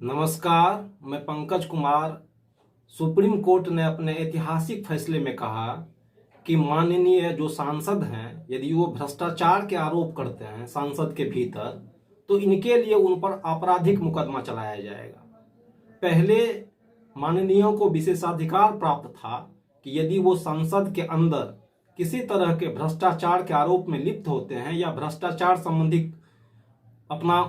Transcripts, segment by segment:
नमस्कार, मैं Pankaj Kumar. Supreme court ने अपने ऐतिहासिक फैसले में कहा कि माननीय जो सांसद हैं, यदि वो भ्रष्टाचार के आरोप करते हैं सांसद के भीतर, तो इनके लिए उन पर आपराधिक मुकदमा चलाया जाएगा। पहले माननीयों को विशेषाधिकार प्राप्त था कि यदि वो संसद के अंदर किसी तरह के भ्रष्टाचार के आरोप में लिप्त होते हैं या भ्रष्टाचार संबंधी अपना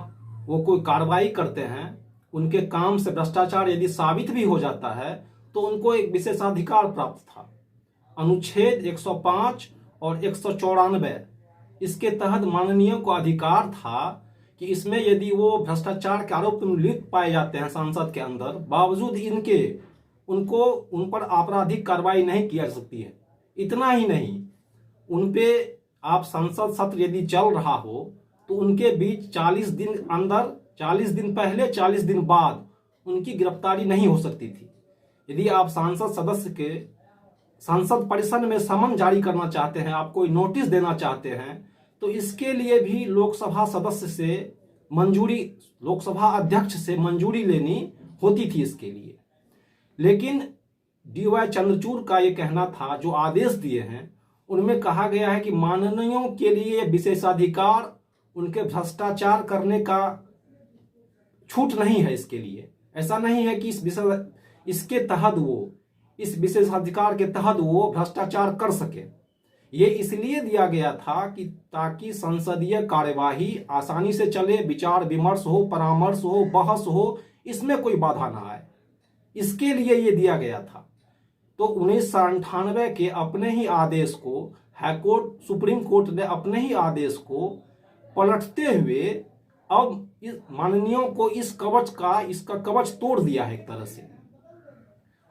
वो कोई कार्रवाई करते हैं, उनके काम से भ्रष्टाचार यदि साबित भी हो जाता है तो उनको एक विशेषाधिकार प्राप्त था। अनुच्छेद 105 और 194 इसके तहत माननीयों को अधिकार था कि इसमें यदि वो भ्रष्टाचार के आरोप में लिप्त पाए जाते हैं सांसद के अंदर, बावजूद इनके उनको उन पर आपराधिक कार्रवाई नहीं की जा सकती है। इतना ही नहीं, उन पे आप संसद सत्र यदि चल रहा हो तो उनके बीच 40 दिन अंदर, 40 दिन पहले, 40 दिन बाद उनकी गिरफ्तारी नहीं हो सकती थी। यदि आप सांसद सदस्य के संसद परिसर में समन जारी करना चाहते हैं, आप कोई नोटिस देना चाहते हैं, तो इसके लिए भी लोकसभा सदस्य से मंजूरी, लोकसभा अध्यक्ष से मंजूरी लेनी होती थी इसके लिए। लेकिन DY चंद्रचूड़ का ये कहना था, जो आदेश दिए हैं उनमें कहा गया है कि माननीयों के लिए विशेषाधिकार, उनके भ्रष्टाचार करने का छूट नहीं है। इसके लिए ऐसा नहीं है कि इसके तहत वो, इस विशेषाधिकार के तहत वो भ्रष्टाचार कर सके। ये इसलिए दिया गया था कि ताकि संसदीय कार्यवाही आसानी से चले, विचार विमर्श हो, परामर्श हो, बहस हो, इसमें कोई बाधा ना आए, इसके लिए ये दिया गया था। तो 1998 के अपने ही आदेश को हाईकोर्ट, सुप्रीम कोर्ट ने अपने ही आदेश को पलटते हुए अब माननीयों को इसका कवच तोड़ दिया है एक तरह से।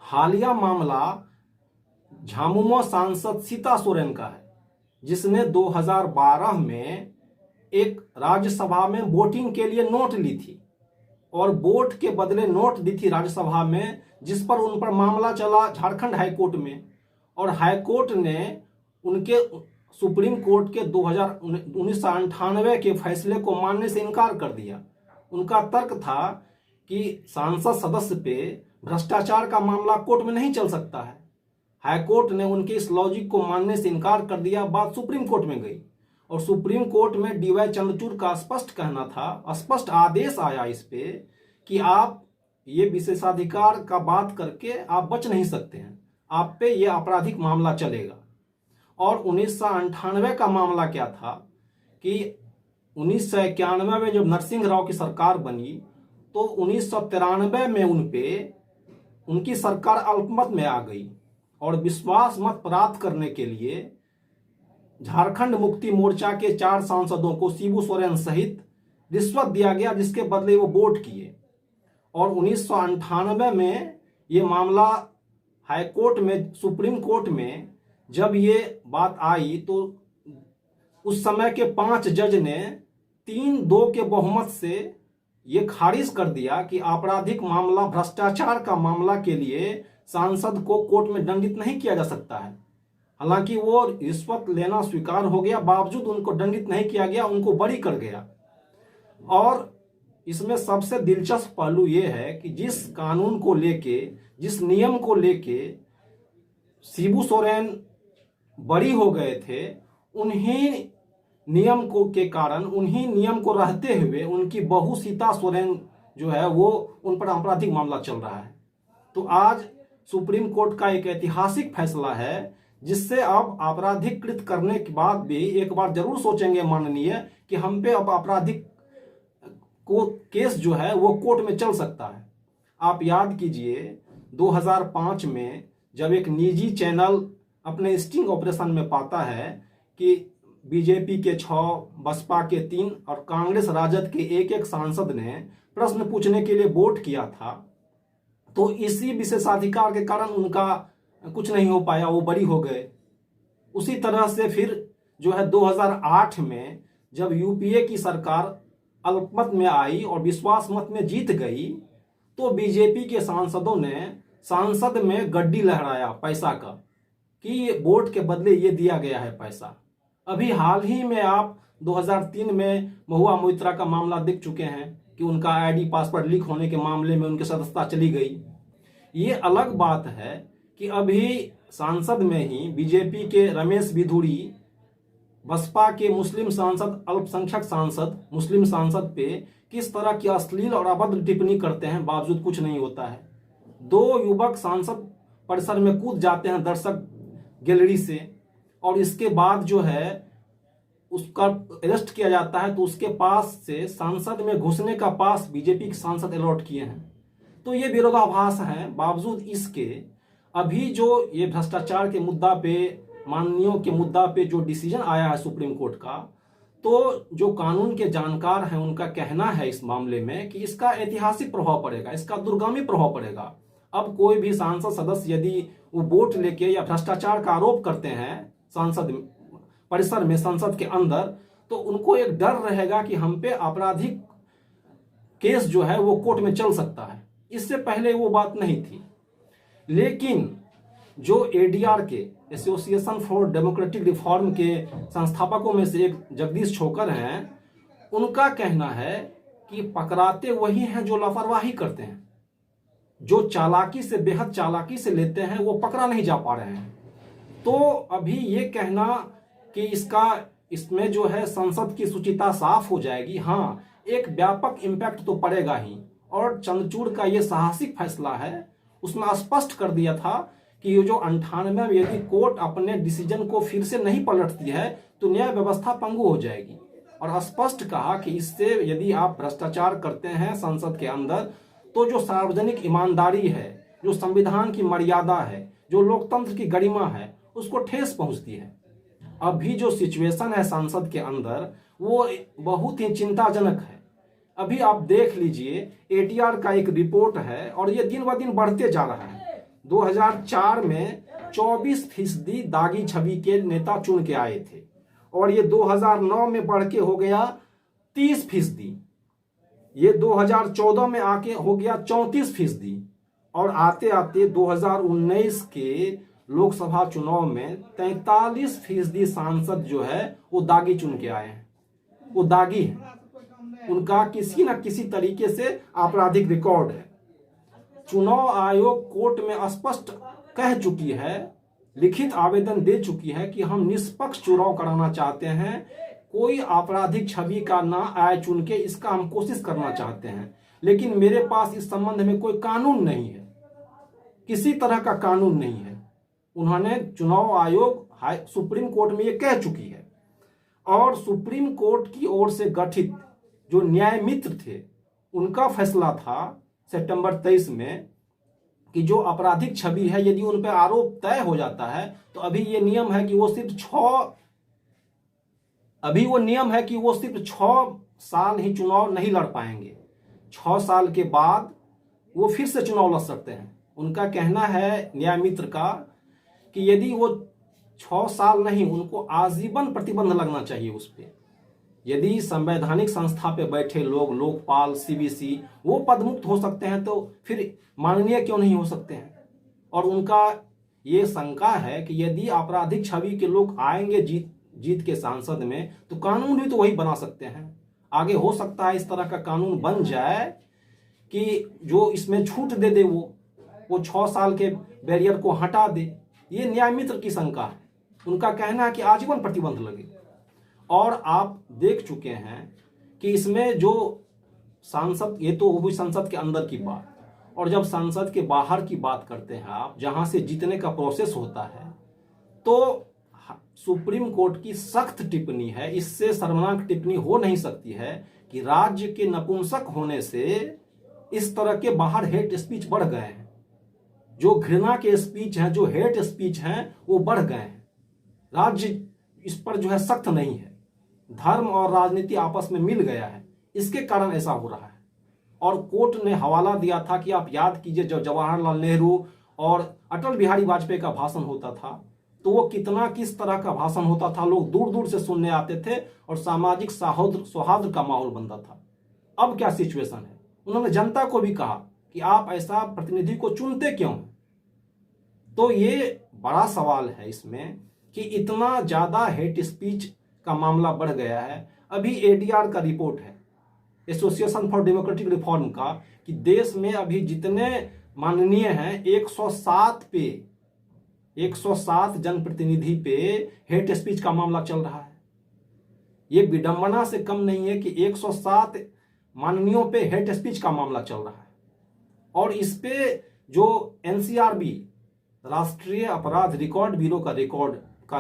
हालिया मामला झामुमो सांसद सीता सोरेन का है, जिसने 2012 में एक राज्यसभा में वोटिंग के लिए नोट ली थी और वोट के बदले नोट दी थी राज्यसभा में, जिस पर उन पर मामला चला झारखंड हाईकोर्ट में। और हाईकोर्ट ने उनके सुप्रीम कोर्ट के 1998 के फैसले को मानने से इनकार कर दिया। उनका तर्क था कि सांसद सदस्य पे भ्रष्टाचार का मामला कोर्ट में नहीं चल सकता है। हाईकोर्ट ने उनके इस लॉजिक को मानने से इनकार कर दिया। बात सुप्रीम कोर्ट में गई और सुप्रीम कोर्ट में DY चंद्रचूड़ का स्पष्ट कहना था, स्पष्ट आदेश आया इस पे कि आप ये विशेषाधिकार का बात करके आप बच नहीं सकते हैं, आप पे ये आपराधिक मामला चलेगा। और 1998 का मामला क्या था कि 1991 में जब नरसिंह राव की सरकार बनी तो 1993 में उनकी सरकार अल्पमत में आ गई और विश्वास मत प्राप्त करने के लिए झारखंड मुक्ति मोर्चा के 4 सांसदों को, शिबू सोरेन सहित, रिश्वत दिया गया, जिसके बदले वो वोट किए। और 1998 में ये मामला हाईकोर्ट में, सुप्रीम कोर्ट में जब ये बात आई तो उस समय के 5 जज ने 3-2 के बहुमत से ये खारिज कर दिया कि आपराधिक मामला, भ्रष्टाचार का मामला के लिए सांसद को कोर्ट में दंडित नहीं किया जा सकता है। हालांकि वो रिश्वत लेना स्वीकार हो गया, बावजूद उनको दंडित नहीं किया गया, उनको बरी कर गया। और इसमें सबसे दिलचस्प पहलू ये है कि जिस कानून को लेके, जिस नियम को लेके शिबू सोरेन बरी हो गए थे, उन्हीं नियम को के कारण, उन्हीं नियम को रहते हुए उनकी बहू सीता सोरेन जो है वो, उन पर आपराधिक मामला चल रहा है। तो आज सुप्रीम कोर्ट का एक ऐतिहासिक फैसला है, जिससे अब आपराधिकृत करने के बाद भी एक बार जरूर सोचेंगे माननीय कि हम पे अब आपराधिक को केस जो है वो कोर्ट में चल सकता है। आप याद कीजिए 2005 में जब एक निजी चैनल अपने स्टिंग ऑपरेशन में पाता है कि बीजेपी के 6, बसपा के 3 और कांग्रेस राजद के 1-1 सांसद ने प्रश्न पूछने के लिए वोट किया था, तो इसी विशेषाधिकार के कारण उनका कुछ नहीं हो पाया, वो बरी हो गए। उसी तरह से फिर जो है 2008 में जब UPA की सरकार अल्पमत में आई और विश्वास मत में जीत गई, तो बीजेपी के सांसदों ने सांसद में गड्डी लहराया पैसा का कि वोट के बदले ये दिया गया है पैसा। अभी हाल ही में आप 2003 में महुआ मोइत्रा का मामला देख चुके हैं कि उनका आईडी पासवर्ड लीक होने के मामले में उनकी सदस्यता चली गई। ये अलग बात है कि अभी सांसद में ही बीजेपी के रमेश बिधूड़ी बसपा के मुस्लिम सांसद, अल्पसंख्यक सांसद, मुस्लिम सांसद पे किस तरह की अश्लील और अभद्र टिप्पणी करते हैं, बावजूद कुछ नहीं होता है। 2 युवक सांसद परिसर में कूद जाते हैं दर्शक गैलरी से, और इसके बाद जो है उसका अरेस्ट किया जाता है, तो उसके पास से सांसद में घुसने का पास बीजेपी के सांसद अलॉट किए हैं। तो ये विरोधाभास है। बावजूद इसके अभी जो ये भ्रष्टाचार के मुद्दा पे, माननीयों के मुद्दा पे जो डिसीजन आया है सुप्रीम कोर्ट का, तो जो कानून के जानकार हैं उनका कहना है इस मामले में कि इसका ऐतिहासिक प्रभाव पड़ेगा, इसका दूरगामी प्रभाव पड़ेगा। अब कोई भी सांसद सदस्य यदि वो वोट लेके या भ्रष्टाचार का आरोप करते हैं सांसद परिसर में, संसद के अंदर, तो उनको एक डर रहेगा कि हम पे आपराधिक केस जो है वो कोर्ट में चल सकता है। इससे पहले वो बात नहीं थी। लेकिन जो एडीआर के, एसोसिएशन फॉर डेमोक्रेटिक रिफॉर्म के संस्थापकों में से एक जगदीश छोकर हैं, उनका कहना है कि पकड़ाते वही हैं जो लापरवाही करते हैं, जो चालाकी से, बेहद चालाकी से लेते हैं, वो पकड़ा नहीं जा पा रहे हैं। तो अभी ये कहना कि इसमें जो है संसद की शुचिता साफ हो जाएगी, हाँ, एक व्यापक इम्पैक्ट तो पड़ेगा ही। और चंद्रचूड़ का ये साहसिक फैसला है, उसमें स्पष्ट कर दिया था कि ये जो 98 में यदि कोर्ट अपने डिसीजन को फिर से नहीं पलटती है तो न्याय व्यवस्था पंगु हो जाएगी। और स्पष्ट कहा कि इससे यदि आप भ्रष्टाचार करते हैं संसद के अंदर, तो जो सार्वजनिक ईमानदारी है, जो संविधान की मर्यादा है, जो लोकतंत्र की गरिमा है, उसको ठेस पहुंचती है। अभी जो सिचुएशन है संसद के अंदर वो बहुत ही चिंताजनक है। अभी आप देख लीजिए, एटीआर का एक रिपोर्ट है और ये दिन ब दिन बढ़ते जा रहा है। 2004 में 24% दागी छवि के नेता चुन के आए थे और ये 2009 में बढ़ के हो गया 30%। ये 2014 में आके हो गया 34%। और आते आते 2019 के लोकसभा चुनाव में 43% सांसद जो है वो दागी चुन के आए हैं, वो दागी हैं, उनका किसी न किसी तरीके से आपराधिक रिकॉर्ड है। चुनाव आयोग कोर्ट में स्पष्ट कह चुकी है, लिखित आवेदन दे चुकी है कि हम निष्पक्ष चुनाव कराना चाहते हैं, कोई आपराधिक छवि का ना आय चुन के, इसका हम कोशिश करना चाहते हैं। लेकिन मेरे पास इस संबंध में कोई कानून नहीं है, किसी तरह का कानून नहीं है। उन्होंने चुनाव आयोग सुप्रीम कोर्ट में ये कह चुकी है। और सुप्रीम कोर्ट की ओर से गठित जो न्याय मित्र थे, उनका फैसला था सितंबर 23 में कि जो आपराधिक छवि है यदि उन पर आरोप तय हो जाता है तो अभी ये नियम है कि वो सिर्फ 6 साल ही चुनाव नहीं लड़ पाएंगे। 6 साल के बाद वो फिर से चुनाव लड़ सकते हैं। उनका कहना है न्याय मित्र का कि यदि वो 6 साल नहीं, उनको आजीवन प्रतिबंध लगना चाहिए उस पर। यदि संवैधानिक संस्था पे बैठे लोग, लोकपाल, सीवीसी, वो पदमुक्त हो सकते हैं तो फिर माननीय क्यों नहीं हो सकते हैं। और उनका ये शंका है कि यदि आपराधिक छवि के लोग आएंगे जीत के सांसद में, तो कानून भी तो वही बना सकते हैं। आगे हो सकता है इस तरह का कानून बन जाए कि जो इसमें छूट दे दे, वो 6 साल के बैरियर को हटा दे। ये न्याय मित्र की शंका है। उनका कहना है कि आजीवन प्रतिबंध लगे। और आप देख चुके हैं कि इसमें जो सांसद, ये तो वो भी संसद के अंदर की बात, और जब संसद के बाहर की बात करते हैं आप, जहां से जीतने का प्रोसेस होता है, तो सुप्रीम कोर्ट की सख्त टिप्पणी है, इससे शर्मनाक टिप्पणी हो नहीं सकती है कि राज्य के नपुंसक होने से इस तरह के बाहर हेट स्पीच बढ़ गए हैं। जो घृणा के स्पीच हैं, जो हेट स्पीच हैं, वो बढ़ गए हैं। राज्य इस पर जो है सख्त नहीं है। धर्म और राजनीति आपस में मिल गया है, इसके कारण ऐसा हो रहा है। और कोर्ट ने हवाला दिया था कि आप याद कीजिए, जब जवाहरलाल नेहरू और अटल बिहारी वाजपेयी का भाषण होता था तो वो किस तरह का भाषण होता था, लोग दूर दूर से सुनने आते थे और सामाजिक सौहार्द का माहौल बनता था। अब क्या सिचुएशन है? उन्होंने जनता को भी कहा कि आप ऐसा प्रतिनिधि को चुनते क्यों हैं। तो ये बड़ा सवाल है इसमें कि इतना ज्यादा हेट स्पीच का मामला बढ़ गया है। अभी एडीआर का रिपोर्ट है, एसोसिएशन फॉर डेमोक्रेटिक रिफॉर्म का कि देश में अभी जितने माननीय हैं 107 जनप्रतिनिधि पे हेट स्पीच का मामला चल रहा है। ये विडंबना से कम नहीं है कि 107 माननीयों पे हेट स्पीच का मामला चल रहा है। और इस पे जो एनसीआरबी राष्ट्रीय अपराध रिकॉर्ड ब्यूरो का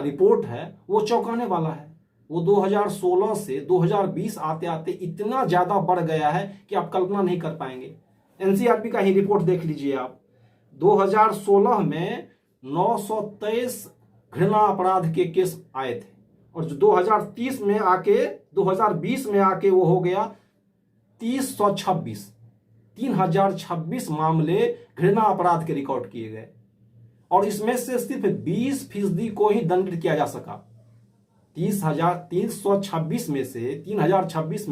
रिपोर्ट है वो चौंकाने वाला है। वो 2016 से 2020 आते आते इतना ज्यादा बढ़ गया है कि आप कल्पना नहीं कर पाएंगे। एनसीआरबी का ही रिपोर्ट देख लीजिए आप। 2016 में 923 घृणा अपराध के केस आए थे और जो 2020 में आके वो हो गया 3026 मामले घृणा अपराध के रिकॉर्ड किए गए और इसमें से सिर्फ 20% को ही दंडित किया जा सका। 3026 में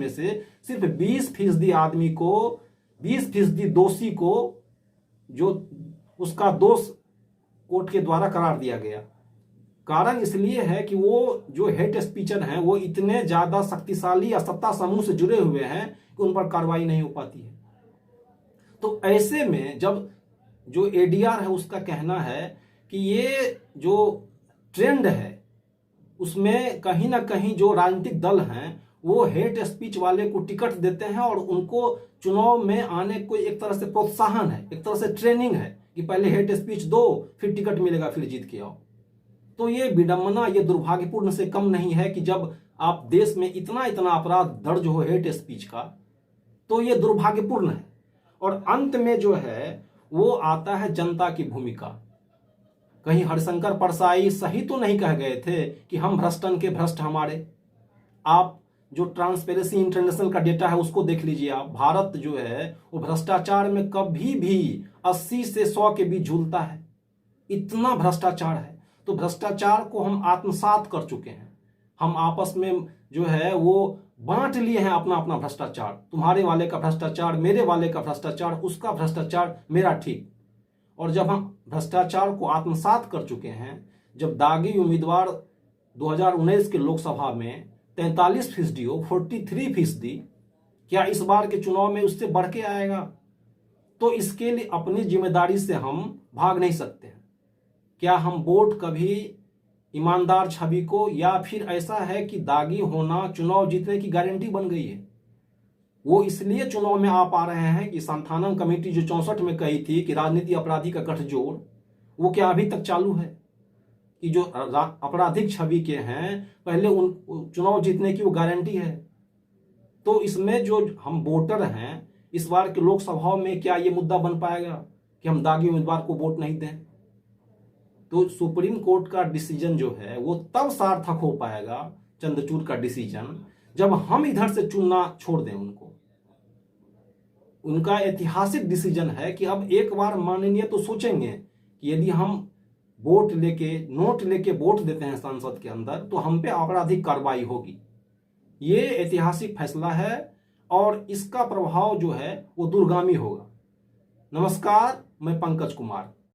से सिर्फ 20% आदमी को, 20% दोषी को जो उसका दोष कोर्ट के द्वारा करार दिया गया। कारण इसलिए है कि वो जो हेट स्पीचर हैं वो इतने ज्यादा शक्तिशाली या सत्ता समूह से जुड़े हुए हैं कि उन पर कार्रवाई नहीं हो पाती है। तो ऐसे में जब जो एडीआर है उसका कहना है कि ये जो ट्रेंड है उसमें कहीं ना कहीं जो राजनीतिक दल हैं वो हेट स्पीच वाले को टिकट देते हैं और उनको चुनाव में आने को एक तरह से प्रोत्साहन है, एक तरह से ट्रेनिंग है कि पहले हेट स्पीच दो फिर टिकट मिलेगा, फिर जीत के आओ। तो ये विडंबना, ये दुर्भाग्यपूर्ण से कम नहीं है कि जब आप देश में इतना अपराध दर्ज हो हेट स्पीच का, तो ये दुर्भाग्यपूर्ण है। और अंत में जो है वो आता है जनता की भूमिका। कहीं हरिशंकर परसाई सही तो नहीं कह गए थे कि हम भ्रष्टन के भ्रष्ट हमारे। आप जो ट्रांसपेरेंसी इंटरनेशनल का डेटा है उसको देख लीजिए आप। भारत जो है वो भ्रष्टाचार में कभी भी 80 से 100 के बीच झूलता है, इतना भ्रष्टाचार है। तो भ्रष्टाचार को हम आत्मसात कर चुके हैं। हम आपस में जो है वो बांट लिए हैं अपना अपना भ्रष्टाचार। तुम्हारे वाले का भ्रष्टाचार, मेरे वाले का भ्रष्टाचार, उसका भ्रष्टाचार, मेरा ठीक। और जब हम भ्रष्टाचार को आत्मसात कर चुके हैं, जब दागी उम्मीदवार 2019 के लोकसभा में 43% हो, 43%, क्या इस बार के चुनाव में उससे बढ़ के आएगा? तो इसके लिए अपनी जिम्मेदारी से हम भाग नहीं सकते हैं। क्या हम वोट कभी ईमानदार छवि को, या फिर ऐसा है कि दागी होना चुनाव जीतने की गारंटी बन गई है? वो इसलिए चुनाव में आ पा रहे हैं कि संथानम कमेटी जो 64 में कही थी कि राजनीति अपराधी का गठजोड़, वो क्या अभी तक चालू है? कि जो आपराधिक छवि के हैं पहले उन चुनाव जीतने की वो गारंटी है। तो इसमें जो हम वोटर हैं इस बार के लोकसभा में, क्या ये मुद्दा बन पाएगा कि हम दागी उम्मीदवार को वोट नहीं दें? तो सुप्रीम कोर्ट का डिसीजन जो है वो तब सार्थक हो पाएगा, चंद्रचूड़ का डिसीजन, जब हम इधर से चुनना छोड़ दें उनको। उनका ऐतिहासिक डिसीजन है कि अब एक बार माननीय तो सोचेंगे कि यदि हम नोट लेके वोट देते हैं संसद के अंदर तो हम पे आपराधिक कार्रवाई होगी। ये ऐतिहासिक फैसला है और इसका प्रभाव जो है वो दूरगामी होगा। नमस्कार, मैं पंकज कुमार।